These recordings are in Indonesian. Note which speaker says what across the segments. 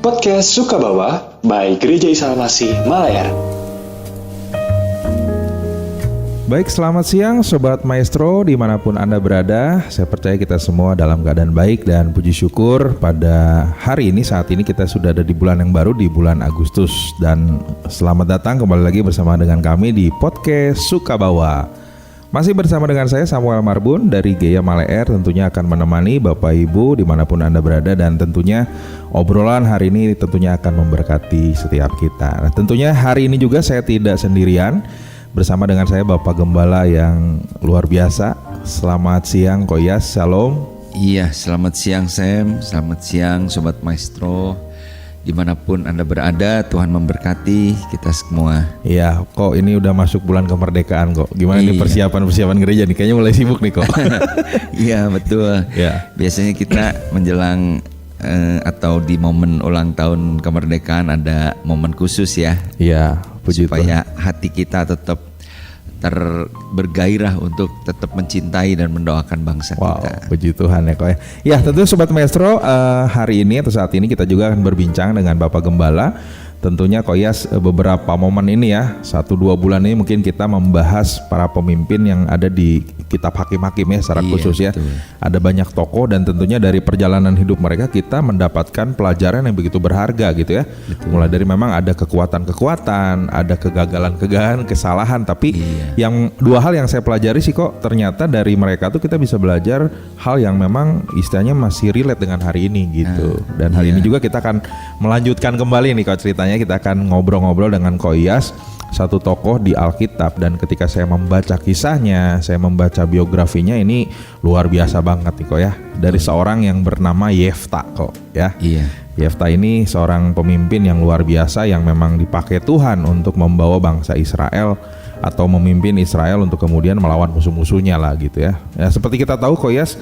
Speaker 1: Podcast Sukabawa by Gereja Islam Masih Malaer.
Speaker 2: Baik, selamat siang Sobat Maestro dimanapun Anda berada. Saya percaya kita semua dalam keadaan baik dan puji syukur pada hari ini, saat ini kita sudah ada di bulan yang baru, di bulan Agustus. Dan selamat datang kembali lagi bersama dengan kami di Podcast Sukabawa. Masih bersama dengan saya Samuel Marbun dari GEA Malaer, tentunya akan menemani Bapak Ibu dimanapun Anda berada. Dan tentunya obrolan hari ini tentunya akan memberkati setiap kita. Nah, tentunya hari ini juga saya tidak sendirian. Bersama dengan saya Bapak Gembala yang luar biasa. Selamat siang Koyas, Shalom.
Speaker 3: Iya, selamat siang Sam, selamat siang Sobat Maestro. Dimanapun Anda berada, Tuhan memberkati kita semua.
Speaker 2: Iya, kok ini udah masuk bulan kemerdekaan kok. Gimana nih persiapan gereja nih? Kayaknya mulai sibuk nih kok.
Speaker 3: Iya betul.
Speaker 2: Ya.
Speaker 3: Biasanya kita menjelang atau di momen ulang tahun kemerdekaan ada momen khusus ya.
Speaker 2: Iya, puji
Speaker 3: supaya hati kita tetap bergairah untuk tetap mencintai dan mendoakan bangsa kita.
Speaker 2: Puji Tuhan ya kok ya. Ya tentu Sobat Maestro, hari ini atau saat ini kita juga akan berbincang dengan Bapak Gembala. Tentunya Koyas beberapa momen ini ya, 1-2 bulan ini mungkin kita membahas para pemimpin yang ada di kitab Hakim-Hakim ya secara khusus ya. Betul. Ada banyak tokoh dan tentunya dari perjalanan hidup mereka kita mendapatkan pelajaran yang begitu berharga gitu ya. Betul. Mulai dari memang ada kekuatan-kekuatan, ada kegagalan-kegagalan, kesalahan, tapi yang 2 hal yang saya pelajari sih kok, ternyata dari mereka tuh kita bisa belajar hal yang memang istilahnya masih relate dengan hari ini gitu. Dan hari ini juga kita akan melanjutkan kembali nih kok ceritanya. Kita akan ngobrol-ngobrol dengan Koyas, satu tokoh di Alkitab, dan ketika saya membaca kisahnya, saya membaca biografinya, ini luar biasa banget nih kok ya. Dari seorang yang bernama Yefta kok ya. Iya. Yefta ini seorang pemimpin yang luar biasa yang memang dipakai Tuhan untuk membawa bangsa Israel atau memimpin Israel untuk kemudian melawan musuh-musuhnya lah gitu ya. Ya seperti kita tahu Koyas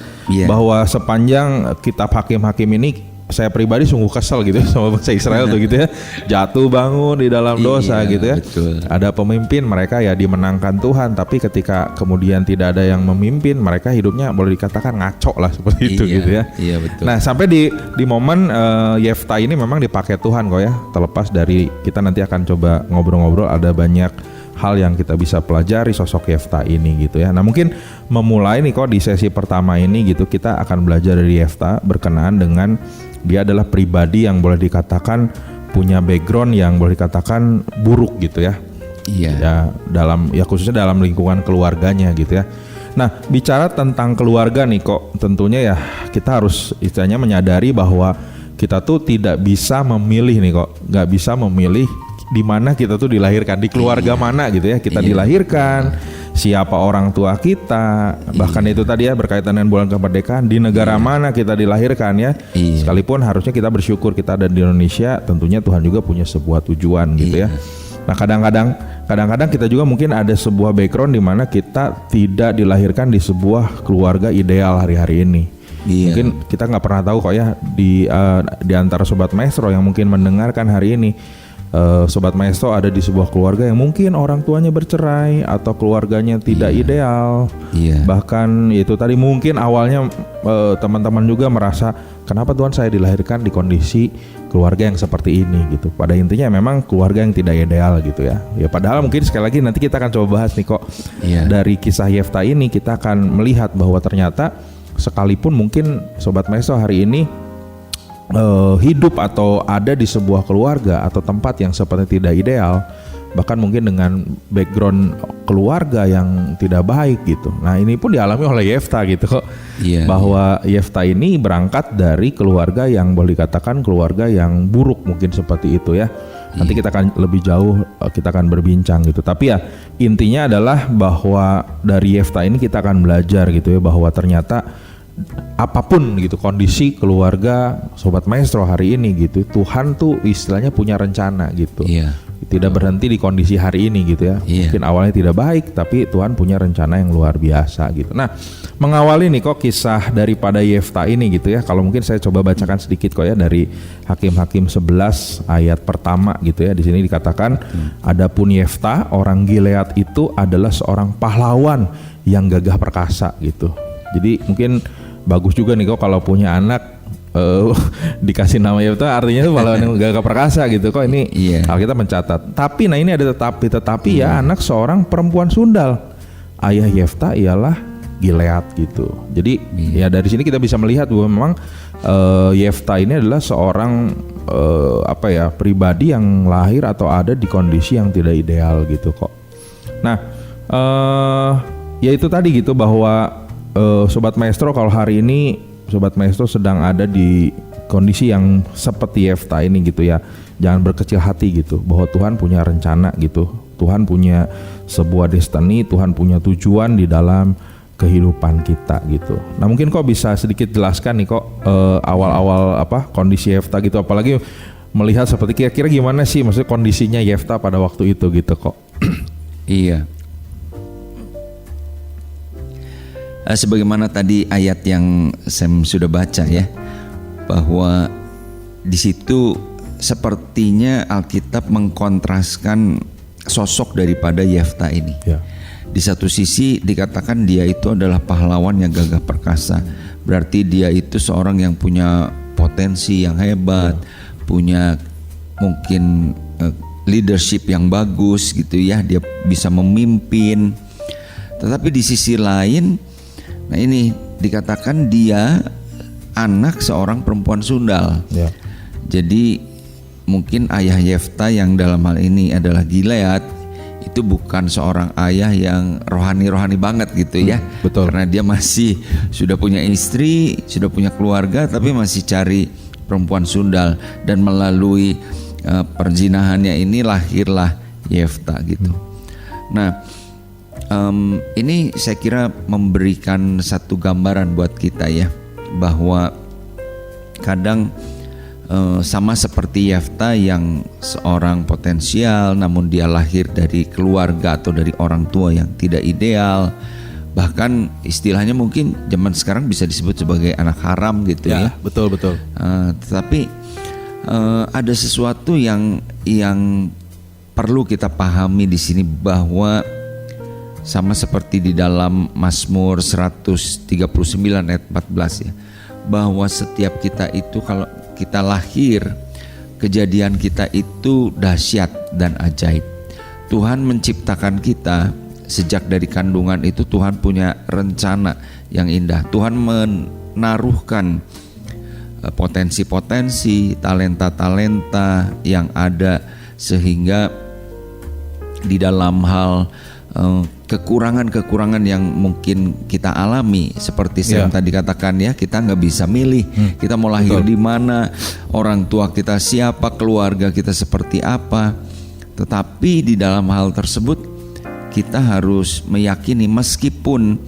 Speaker 2: bahwa sepanjang kitab Hakim-Hakim ini saya pribadi sungguh kesel gitu sama bangsa Israel tuh gitu ya, jatuh bangun di dalam dosa gitu ya. Betul. Ada pemimpin mereka ya dimenangkan Tuhan, tapi ketika kemudian tidak ada yang memimpin, mereka hidupnya boleh dikatakan ngaco lah seperti itu gitu ya. Iya betul. Nah sampai di momen Yefta ini memang dipakai Tuhan kok ya. Terlepas dari kita nanti akan coba ngobrol-ngobrol, ada banyak hal yang kita bisa pelajari sosok Yefta ini gitu ya. Nah mungkin memulai nih kok di sesi pertama ini gitu, kita akan belajar dari Yefta berkenaan dengan dia adalah pribadi yang boleh dikatakan punya background yang boleh dikatakan buruk gitu ya. Iya. Ya dalam ya khususnya dalam lingkungan keluarganya gitu ya. Nah bicara tentang keluarga nih kok, tentunya ya kita harus istilahnya menyadari bahwa kita tuh tidak bisa memilih nih kok, nggak bisa memilih di mana kita tuh dilahirkan, di keluarga mana gitu ya kita dilahirkan, siapa orang tua kita, bahkan itu tadi ya berkaitan dengan bulan kemerdekaan, di negara mana kita dilahirkan ya. Sekalipun harusnya kita bersyukur kita ada di Indonesia, tentunya Tuhan juga punya sebuah tujuan gitu ya. Nah kadang-kadang kita juga mungkin ada sebuah background di mana kita tidak dilahirkan di sebuah keluarga ideal hari-hari ini. Mungkin kita nggak pernah tahu kok ya di antara Sobat Maestro yang mungkin mendengarkan hari ini. Sobat Maestro ada di sebuah keluarga yang mungkin orang tuanya bercerai atau keluarganya tidak ideal. Bahkan itu tadi mungkin awalnya teman-teman juga merasa kenapa Tuhan saya dilahirkan di kondisi keluarga yang seperti ini gitu. Pada intinya memang keluarga yang tidak ideal gitu ya. Ya padahal mungkin sekali lagi nanti kita akan coba bahas nih kok. Dari kisah Yefta ini kita akan melihat bahwa ternyata sekalipun mungkin Sobat Maestro hari ini hidup atau ada di sebuah keluarga atau tempat yang seperti tidak ideal, bahkan mungkin dengan background keluarga yang tidak baik gitu. Nah ini pun dialami oleh Yefta gitu kok. Bahwa Yefta ini berangkat dari keluarga yang boleh dikatakan keluarga yang buruk mungkin seperti itu ya. Nanti kita akan lebih jauh, kita akan berbincang gitu. Tapi ya intinya adalah bahwa dari Yefta ini kita akan belajar gitu ya, bahwa ternyata apapun gitu kondisi keluarga Sobat Maestro hari ini gitu, Tuhan tuh istilahnya punya rencana gitu. Tidak berhenti di kondisi hari ini gitu ya. Mungkin awalnya tidak baik, tapi Tuhan punya rencana yang luar biasa gitu. Nah mengawali nih kok kisah daripada Yefta ini gitu ya. Kalau mungkin saya coba bacakan sedikit kok ya dari Hakim-Hakim 11 ayat pertama gitu ya. Di sini dikatakan, adapun Yefta orang Gilead itu adalah seorang pahlawan yang gagah perkasa gitu. Jadi mungkin bagus juga nih kok kalau punya anak dikasih nama Yefta artinya itu pahlawan yang gagah perkasa gitu. Kok ini Alkitab mencatat. Tapi ini ada tetapi ya anak seorang perempuan sundal. Ayah Yefta ialah Gilead gitu. Jadi ya dari sini kita bisa melihat bahwa memang Yefta ini adalah seorang pribadi yang lahir atau ada di kondisi yang tidak ideal gitu kok. Nah, ya itu tadi gitu bahwa Sobat Maestro, kalau hari ini Sobat Maestro sedang ada di kondisi yang seperti Yefta ini gitu ya. Jangan berkecil hati gitu, bahwa Tuhan punya rencana gitu. Tuhan punya sebuah destiny, Tuhan punya tujuan di dalam kehidupan kita gitu. Nah mungkin kok bisa sedikit jelaskan nih kok awal-awal kondisi Yefta gitu, apalagi melihat seperti kira-kira gimana sih maksudnya kondisinya Yefta pada waktu itu gitu kok.
Speaker 3: Iya. Sebagaimana tadi ayat yang Sam sudah baca ya, bahwa di situ sepertinya Alkitab mengkontraskan sosok daripada Yefta ini. Ya. Di satu sisi dikatakan dia itu adalah pahlawan yang gagah perkasa, berarti dia itu seorang yang punya potensi yang hebat, punya mungkin leadership yang bagus gitu ya, dia bisa memimpin. Tetapi di sisi lain, nah ini dikatakan dia anak seorang perempuan sundal. Ya. Jadi mungkin ayah Yefta yang dalam hal ini adalah Gilead itu bukan seorang ayah yang rohani banget gitu ya.
Speaker 2: Betul.
Speaker 3: Karena dia masih sudah punya istri, sudah punya keluarga, tapi masih cari perempuan sundal, dan melalui perzinahannya ini lahirlah Yefta gitu. Nah, ini saya kira memberikan satu gambaran buat kita ya, bahwa kadang sama seperti Yefta yang seorang potensial, namun dia lahir dari keluarga atau dari orang tua yang tidak ideal, bahkan istilahnya mungkin zaman sekarang bisa disebut sebagai anak haram gitu ya.
Speaker 2: Betul.
Speaker 3: Tetapi ada sesuatu yang perlu kita pahami di sini, bahwa sama seperti di dalam Mazmur 139 ayat 14 ya, bahwa setiap kita itu kalau kita lahir, kejadian kita itu dahsyat dan ajaib. Tuhan menciptakan kita sejak dari kandungan itu, Tuhan punya rencana yang indah. Tuhan menaruhkan potensi-potensi, talenta-talenta yang ada, sehingga di dalam hal kekurangan-kekurangan yang mungkin kita alami, seperti Sam tadi katakan ya, kita nggak bisa milih kita mau lahir di mana, orang tua kita siapa, keluarga kita seperti apa. Tetapi di dalam hal tersebut kita harus meyakini, meskipun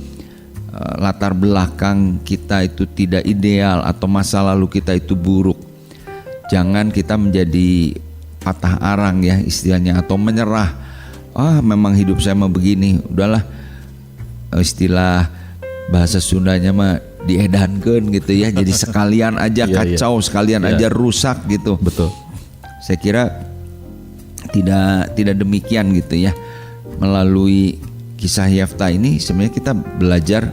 Speaker 3: latar belakang kita itu tidak ideal atau masa lalu kita itu buruk, jangan kita menjadi patah arang ya istilahnya, atau menyerah. Memang hidup saya mah begini, udahlah, istilah bahasa Sundanya mah diedankeun gitu ya. Jadi sekalian aja kacau, sekalian aja rusak gitu.
Speaker 2: Betul.
Speaker 3: Saya kira tidak demikian gitu ya. Melalui kisah Yefta ini sebenarnya kita belajar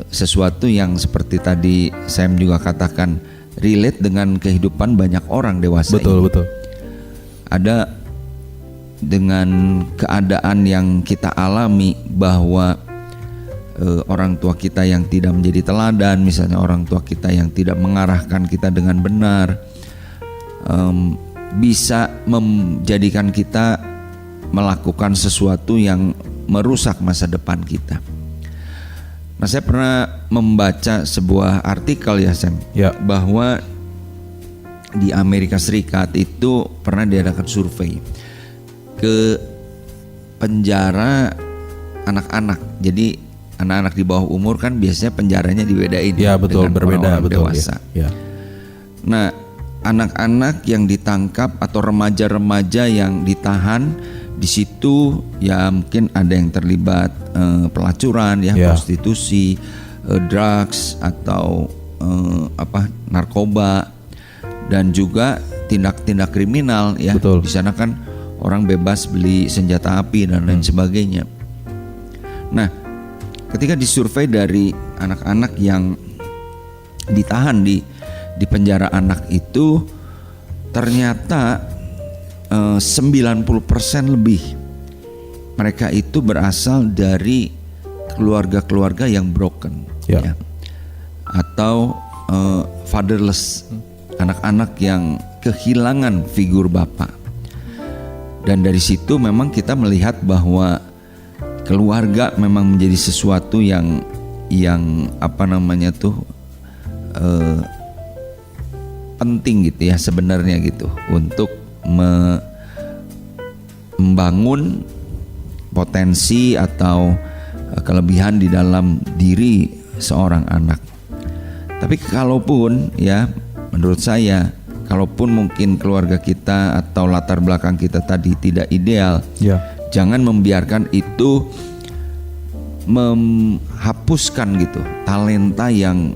Speaker 3: sesuatu yang seperti tadi Sam juga katakan, relate dengan kehidupan banyak orang dewasa.
Speaker 2: Betul.
Speaker 3: Ada dengan keadaan yang kita alami, bahwa orang tua kita yang tidak menjadi teladan, misalnya orang tua kita yang tidak mengarahkan kita dengan benar, bisa menjadikan kita melakukan sesuatu yang merusak masa depan kita. Nah, saya pernah membaca sebuah artikel ya Sam, bahwa di Amerika Serikat itu pernah diadakan survei ke penjara anak-anak. Jadi anak-anak di bawah umur kan biasanya penjaranya dibedain
Speaker 2: betul, dengan berbeda,
Speaker 3: orang dewasa.
Speaker 2: Ya.
Speaker 3: Nah, anak-anak yang ditangkap atau remaja-remaja yang ditahan di situ ya, mungkin ada yang terlibat pelacuran ya, prostitusi, drugs atau narkoba, dan juga tindak-tindak kriminal ya.
Speaker 2: Betul.
Speaker 3: Di sana kan orang bebas beli senjata api dan lain sebagainya. Nah, ketika disurvei dari anak-anak yang ditahan di di penjara anak itu ternyata 90% lebih mereka itu berasal dari keluarga-keluarga yang broken, ya. Atau fatherless, anak-anak yang kehilangan figur bapak. Dan dari situ memang kita melihat bahwa keluarga memang menjadi sesuatu yang penting gitu ya sebenarnya gitu untuk membangun potensi atau kelebihan di dalam diri seorang anak. Tapi kalaupun ya menurut saya, kalaupun mungkin keluarga kita atau latar belakang kita tadi tidak ideal, jangan membiarkan itu menghapuskan gitu talenta yang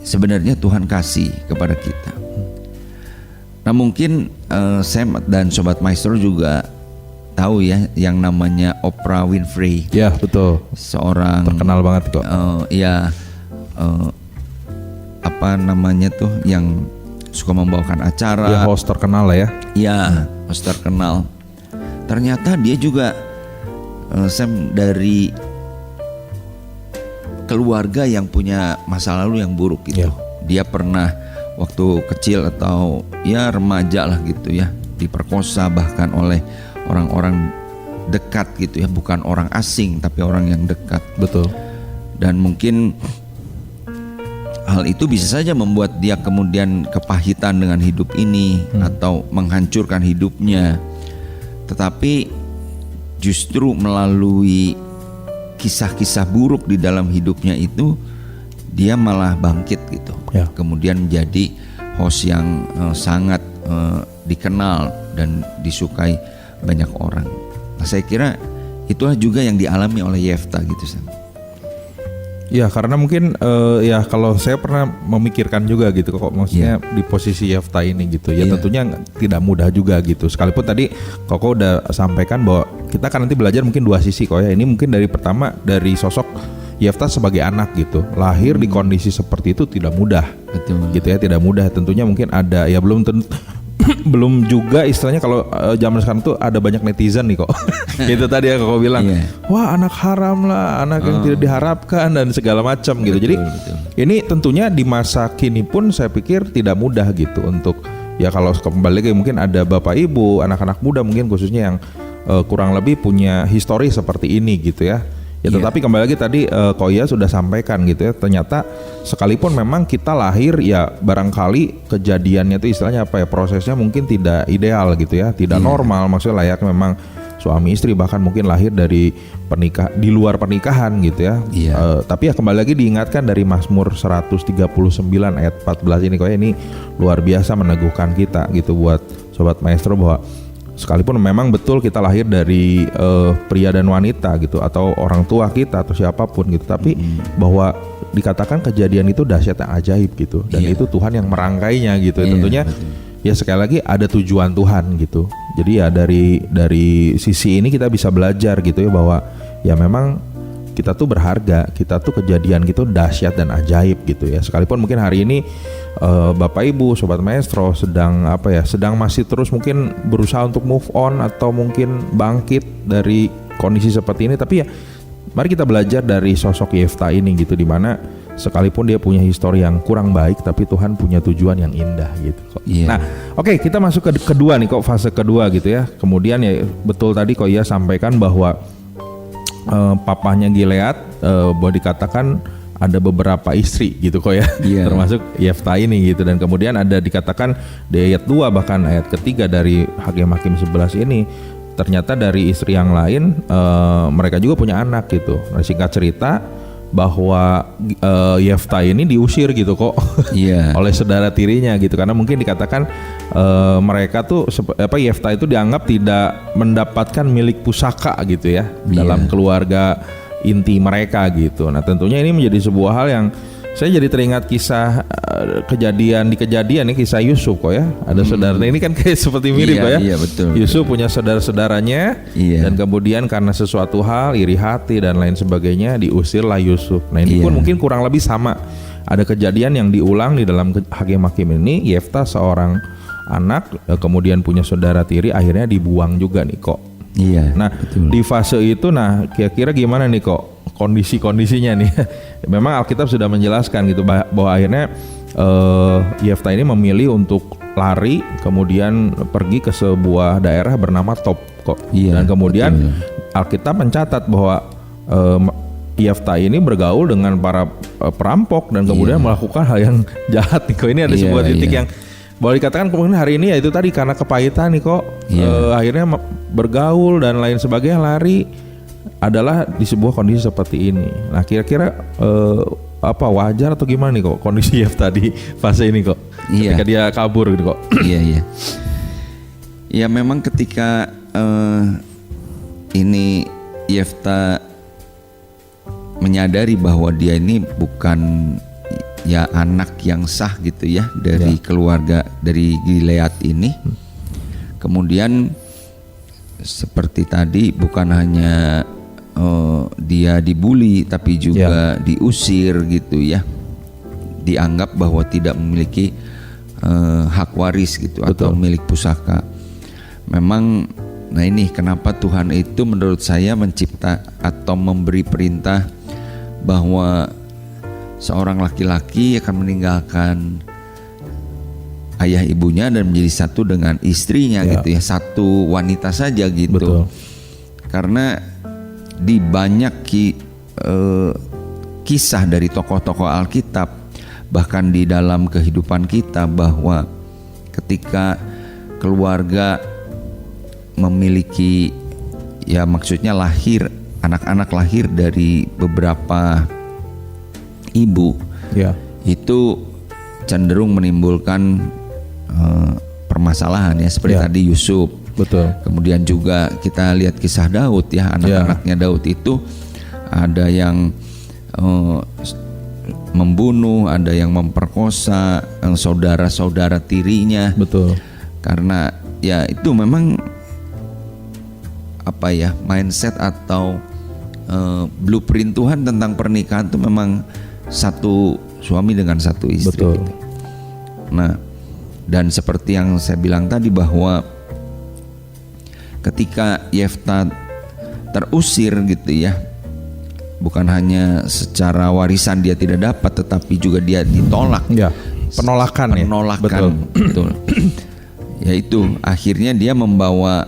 Speaker 3: sebenarnya Tuhan kasih kepada kita. Nah mungkin Sam dan Sobat Maestro juga tahu ya yang namanya Oprah Winfrey.
Speaker 2: Ya betul.
Speaker 3: Seorang
Speaker 2: terkenal banget kok.
Speaker 3: Yang suka membawakan acara.
Speaker 2: Ya host terkenal lah ya.
Speaker 3: Ya host terkenal. Ternyata dia juga Sam dari keluarga yang punya masa lalu yang buruk gitu. Dia pernah waktu kecil atau ya remaja lah gitu ya diperkosa bahkan oleh orang-orang dekat gitu ya, bukan orang asing tapi orang yang dekat.
Speaker 2: Betul.
Speaker 3: Dan mungkin hal itu bisa saja membuat dia kemudian kepahitan dengan hidup ini atau menghancurkan hidupnya. Tetapi justru melalui kisah-kisah buruk di dalam hidupnya itu dia malah bangkit gitu. Kemudian menjadi host yang sangat dikenal dan disukai banyak orang. Nah, saya kira itulah juga yang dialami oleh Yefta gitu Sam.
Speaker 2: Ya karena mungkin ya kalau saya pernah memikirkan juga gitu kok, maksudnya di posisi Yefta ini gitu ya tentunya tidak mudah juga gitu. Sekalipun tadi Koko udah sampaikan bahwa kita kan nanti belajar mungkin dua sisi kok ya. Ini mungkin dari pertama dari sosok Yefta sebagai anak gitu, lahir di kondisi seperti itu tidak mudah.
Speaker 3: Betul.
Speaker 2: Gitu ya, tidak mudah. Tentunya mungkin ada ya belum juga istilahnya kalau zaman sekarang tuh ada banyak netizen nih kok. Itu tadi ya Koko bilang, wah anak haram lah, anak yang tidak diharapkan dan segala macam gitu. Jadi ini tentunya di masa kini pun saya pikir tidak mudah gitu untuk ya kalau kembali lagi mungkin ada bapak ibu, anak-anak muda mungkin khususnya yang kurang lebih punya histori seperti ini gitu ya. Ya tetapi kembali lagi tadi Koya sudah sampaikan gitu ya, ternyata sekalipun memang kita lahir ya barangkali kejadiannya itu istilahnya apa ya, prosesnya mungkin tidak ideal gitu ya, tidak normal, maksudnya layak memang suami istri bahkan mungkin lahir dari di luar pernikahan gitu ya. Tapi ya kembali lagi diingatkan dari Mazmur 139 ayat 14 ini Koya, ini luar biasa meneguhkan kita gitu buat Sobat Maestro bahwa sekalipun memang betul kita lahir dari pria dan wanita gitu atau orang tua kita atau siapapun gitu, tapi bahwa dikatakan kejadian itu dahsyat yang ajaib gitu dan itu Tuhan yang merangkainya gitu. Tentunya ya sekali lagi ada tujuan Tuhan gitu. Jadi ya dari sisi ini kita bisa belajar gitu ya bahwa ya memang kita tuh berharga, kita tuh kejadian gitu dahsyat dan ajaib gitu ya. Sekalipun mungkin hari ini Bapak Ibu, Sobat Maestro sedang masih terus mungkin berusaha untuk move on atau mungkin bangkit dari kondisi seperti ini, tapi ya mari kita belajar dari sosok Yefta ini gitu, di mana sekalipun dia punya histori yang kurang baik tapi Tuhan punya tujuan yang indah gitu kok. Nah, oke, kita masuk ke kedua nih kok, fase kedua gitu ya. Kemudian ya betul tadi kok ya sampaikan bahwa papahnya Gilead boleh dikatakan ada beberapa istri gitu kok ya, termasuk Yefta ini gitu. Dan kemudian ada dikatakan di ayat 2 bahkan ayat ketiga dari Hakim-Hakim 11 ini, ternyata dari istri yang lain mereka juga punya anak gitu. Nah, singkat cerita bahwa Yefta ini diusir gitu kok oleh saudara tirinya gitu, karena mungkin dikatakan mereka tuh Yefta itu dianggap tidak mendapatkan milik pusaka gitu ya dalam keluarga inti mereka gitu. Nah tentunya ini menjadi sebuah hal yang saya jadi teringat kisah kejadian ya, kisah Yusuf kok ya. Ada saudara ini kan kayak seperti mirip kok ya.
Speaker 3: Betul,
Speaker 2: Yusuf punya saudara-saudaranya dan kemudian karena sesuatu hal iri hati dan lain sebagainya diusirlah Yusuf. Nah ini pun mungkin kurang lebih sama ada kejadian yang diulang di dalam Hakim-Hakim ini. Yefta seorang anak kemudian punya saudara tiri, akhirnya dibuang juga nih kok.
Speaker 3: Iya.
Speaker 2: Nah,
Speaker 3: betul.
Speaker 2: di fase itu, nah kira-kira gimana nih kok kondisi-kondisinya nih? Memang Alkitab sudah menjelaskan gitu bahwa akhirnya Yefta ini memilih untuk lari, kemudian pergi ke sebuah daerah bernama Top kok.
Speaker 3: Iya,
Speaker 2: Dan kemudian
Speaker 3: betul.
Speaker 2: Alkitab mencatat bahwa Yefta ini bergaul dengan para perampok dan kemudian melakukan hal yang jahat nih kok. Ini ada sebuah titik yang boleh dikatakan kemudian hari ini ya itu tadi karena kepahitan nih kok, akhirnya bergaul dan lain sebagainya, lari adalah di sebuah kondisi seperti ini. Nah kira-kira apa wajar atau gimana nih kok kondisi Yefta di fase ini kok, ketika dia kabur gitu kok?
Speaker 3: Iya. Ya memang ketika ini Yefta menyadari bahwa dia ini bukan ya anak yang sah gitu ya dari keluarga dari Gilead ini. Kemudian seperti tadi bukan hanya dia dibully tapi juga diusir gitu ya. Dianggap bahwa tidak memiliki hak waris gitu. Betul. Atau milik pusaka. Memang nah ini kenapa Tuhan itu menurut saya mencipta atau memberi perintah bahwa seorang laki-laki akan meninggalkan ayah ibunya dan menjadi satu dengan istrinya gitu ya, satu wanita saja gitu. Betul. Karena di banyak kisah dari tokoh-tokoh Alkitab, bahkan di dalam kehidupan kita, bahwa ketika keluarga memiliki ya maksudnya anak-anak lahir dari beberapa ibu, itu cenderung menimbulkan permasalahan ya, seperti tadi Yusuf.
Speaker 2: Betul.
Speaker 3: Kemudian juga kita lihat kisah Daud ya, anak-anaknya Daud itu ada yang membunuh, ada yang memperkosa saudara-saudara tirinya.
Speaker 2: Betul.
Speaker 3: Karena ya itu memang apa ya, mindset atau blueprint Tuhan tentang pernikahan itu memang satu suami dengan satu istri.
Speaker 2: Betul.
Speaker 3: Gitu. Nah, dan seperti yang saya bilang tadi bahwa ketika Yefta terusir gitu ya, bukan hanya secara warisan dia tidak dapat, tetapi juga dia ditolak.
Speaker 2: Ya, penolakan.
Speaker 3: Betul. Yaitu akhirnya dia membawa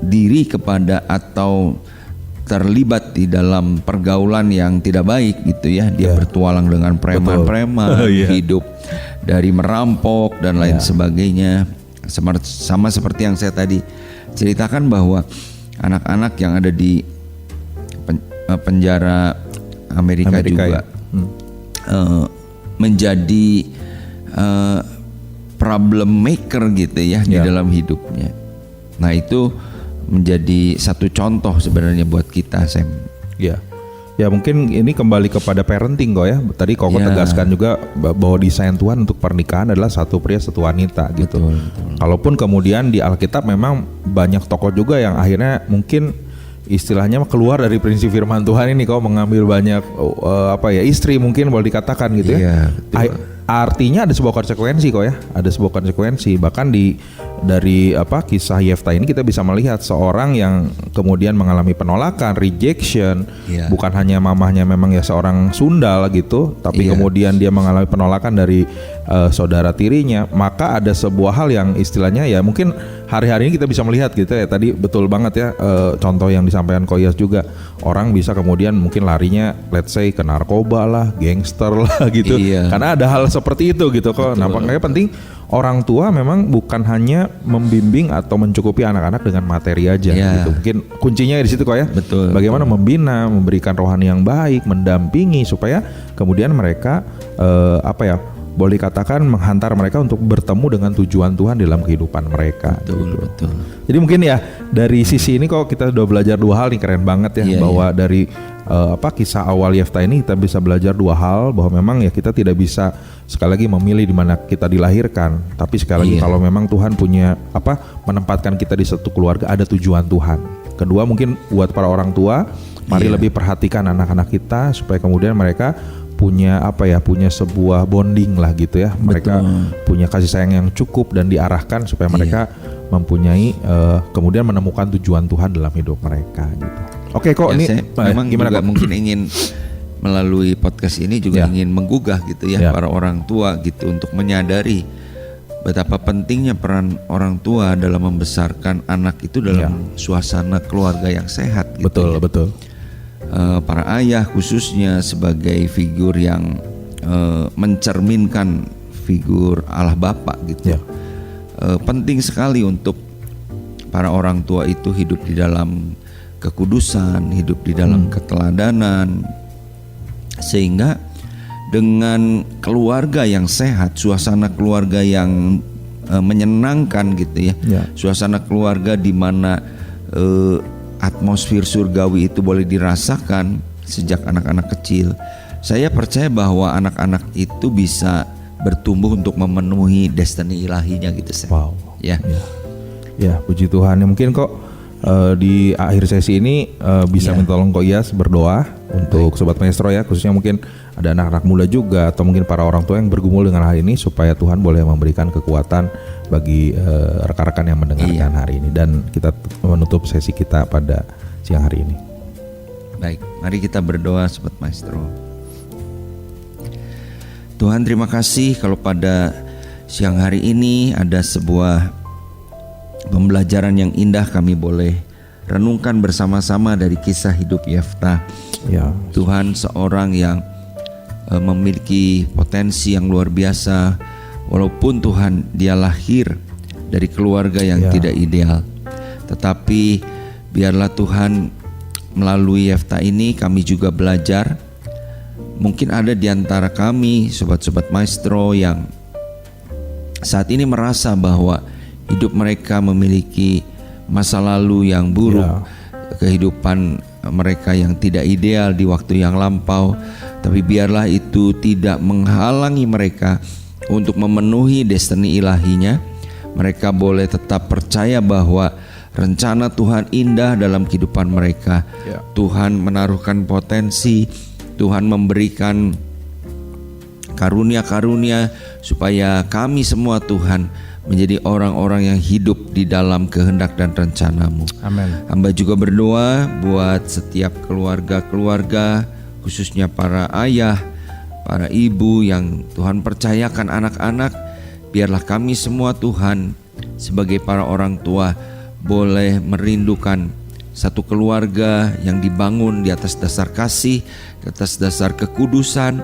Speaker 3: diri kepada atau terlibat di dalam pergaulan yang tidak baik gitu ya. Dia bertualang dengan preman-preman, hidup dari merampok dan lain sebagainya. Sama seperti yang saya tadi ceritakan bahwa anak-anak yang ada di penjara Amerika juga menjadi problem maker gitu ya di dalam hidupnya. Nah itu menjadi satu contoh sebenarnya buat kita, Sam.
Speaker 2: Ya mungkin ini kembali kepada parenting kok ya. Tadi Koko tegaskan juga bahwa desain Tuhan untuk pernikahan adalah satu pria satu wanita gitu. Betul. Kalaupun kemudian di Alkitab memang banyak tokoh juga yang akhirnya mungkin istilahnya keluar dari prinsip firman Tuhan ini, kok mengambil banyak istri mungkin boleh dikatakan gitu ya. Artinya ada sebuah konsekuensi kok ya, ada sebuah konsekuensi. Bahkan dari kisah Yefta ini kita bisa melihat seorang yang kemudian mengalami penolakan, rejection, bukan hanya mamahnya memang ya seorang sundal gitu, tapi kemudian dia mengalami penolakan dari saudara tirinya. Maka ada sebuah hal yang istilahnya ya mungkin hari-hari ini kita bisa melihat gitu ya. Tadi betul banget ya, contoh yang disampaikan Koyas juga, orang bisa kemudian mungkin larinya let's say ke narkoba lah, gangster lah gitu. Karena ada hal seperti itu gitu kok. Nah, makanya penting orang tua memang bukan hanya membimbing atau mencukupi anak-anak dengan materi aja gitu. Mungkin kuncinya di situ kok ya.
Speaker 3: Betul.
Speaker 2: Bagaimana membina, memberikan rohani yang baik, mendampingi supaya kemudian mereka boleh katakan menghantar mereka untuk bertemu dengan tujuan Tuhan dalam kehidupan mereka.
Speaker 3: Betul.
Speaker 2: Jadi mungkin ya dari sisi ini kok kita udah belajar dua hal nih, keren banget ya, bahwa dari kisah awal Yefta ini kita bisa belajar dua hal, bahwa memang ya kita tidak bisa sekali lagi memilih di mana kita dilahirkan, tapi sekali lagi kalau memang Tuhan punya menempatkan kita di satu keluarga, ada tujuan Tuhan. Kedua mungkin buat para orang tua, mari lebih perhatikan anak-anak kita supaya kemudian mereka punya punya sebuah bonding lah gitu ya. Mereka punya kasih sayang yang cukup dan diarahkan supaya mereka mempunyai kemudian menemukan tujuan Tuhan dalam hidup mereka gitu. Oke kok, ini
Speaker 3: saya memang
Speaker 2: gimana
Speaker 3: juga
Speaker 2: kok?
Speaker 3: mungkin ingin melalui podcast ini juga ingin menggugah gitu ya para orang tua gitu untuk menyadari betapa pentingnya peran orang tua dalam membesarkan anak itu dalam suasana keluarga yang sehat gitu.
Speaker 2: Betul.
Speaker 3: Para ayah khususnya sebagai figur yang mencerminkan figur Allah Bapa gitu. Penting sekali untuk para orang tua itu hidup di dalam kekudusan, hidup di dalam keteladanan, sehingga dengan keluarga yang sehat, suasana keluarga yang menyenangkan gitu ya, suasana keluarga di mana atmosfer surgawi itu boleh dirasakan sejak anak-anak kecil. Saya percaya bahwa anak-anak itu bisa bertumbuh untuk memenuhi destiny ilahinya gitu.
Speaker 2: Ya, puji Tuhan. Ya, mungkin kok di akhir sesi ini bisa minta tolong Ko Iyas berdoa untuk Sobat Maestro ya, khususnya mungkin ada anak-anak muda juga atau mungkin para orang tua yang bergumul dengan hal ini supaya Tuhan boleh memberikan kekuatan bagi rekan-rekan yang mendengarkan hari ini, dan kita menutup sesi kita pada siang hari ini.
Speaker 3: Baik, mari kita berdoa Sobat Maestro. Tuhan, terima kasih kalau pada siang hari ini ada sebuah pembelajaran yang indah kami boleh renungkan bersama-sama dari kisah hidup Yeftah. Tuhan, seorang yang memiliki potensi yang luar biasa, walaupun Tuhan dia lahir dari keluarga yang tidak ideal, tetapi biarlah Tuhan melalui Yeftah ini kami juga belajar. Mungkin ada di antara kami sobat-sobat Maestro yang saat ini merasa bahwa hidup mereka memiliki masa lalu yang buruk, kehidupan mereka yang tidak ideal di waktu yang lampau. Tapi biarlah itu tidak menghalangi mereka untuk memenuhi destiny ilahinya. Mereka boleh tetap percaya bahwa rencana Tuhan indah dalam kehidupan mereka. Tuhan menaruhkan potensi, Tuhan memberikan karunia-karunia supaya kami semua Tuhan menjadi orang-orang yang hidup di dalam kehendak dan rencana-Mu.
Speaker 2: Amin.
Speaker 3: Hamba juga berdoa buat setiap keluarga-keluarga, khususnya para ayah, para ibu yang Tuhan percayakan anak-anak. Biarlah kami semua Tuhan sebagai para orang tua boleh merindukan satu keluarga yang dibangun di atas dasar kasih, di atas dasar kekudusan,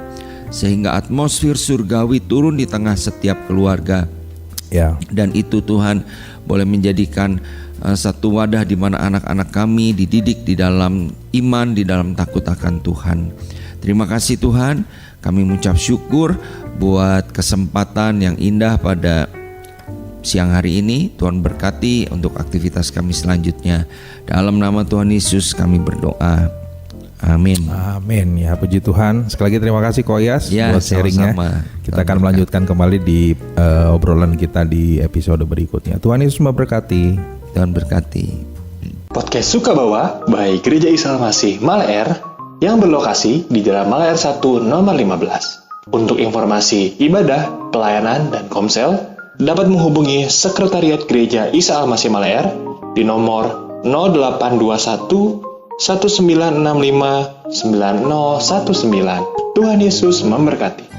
Speaker 3: sehingga atmosfer surgawi turun di tengah setiap keluarga. Dan itu Tuhan boleh menjadikan satu wadah di mana anak-anak kami dididik di dalam iman, di dalam takut akan Tuhan. Terima kasih Tuhan, kami mengucap syukur buat kesempatan yang indah pada siang hari ini. Tuhan berkati untuk aktivitas kami selanjutnya. Dalam nama Tuhan Yesus kami berdoa. Amin.
Speaker 2: Amin. Ya, puji Tuhan. Sekali lagi terima kasih Ko Iyas buat sharingnya. Kita akan melanjutkan kembali di obrolan kita di episode berikutnya. Tuhan Yesus memberkati.
Speaker 3: Tuhan berkati.
Speaker 1: Podcast Sukabawa by Gereja Isa Almasih Malaer yang berlokasi di Jalan Malaer 1 nomor 15. Untuk informasi ibadah, pelayanan, dan komsel dapat menghubungi Sekretariat Gereja Isa Almasih Malaer di nomor 0821 1965 9019. Tuhan Yesus memberkati.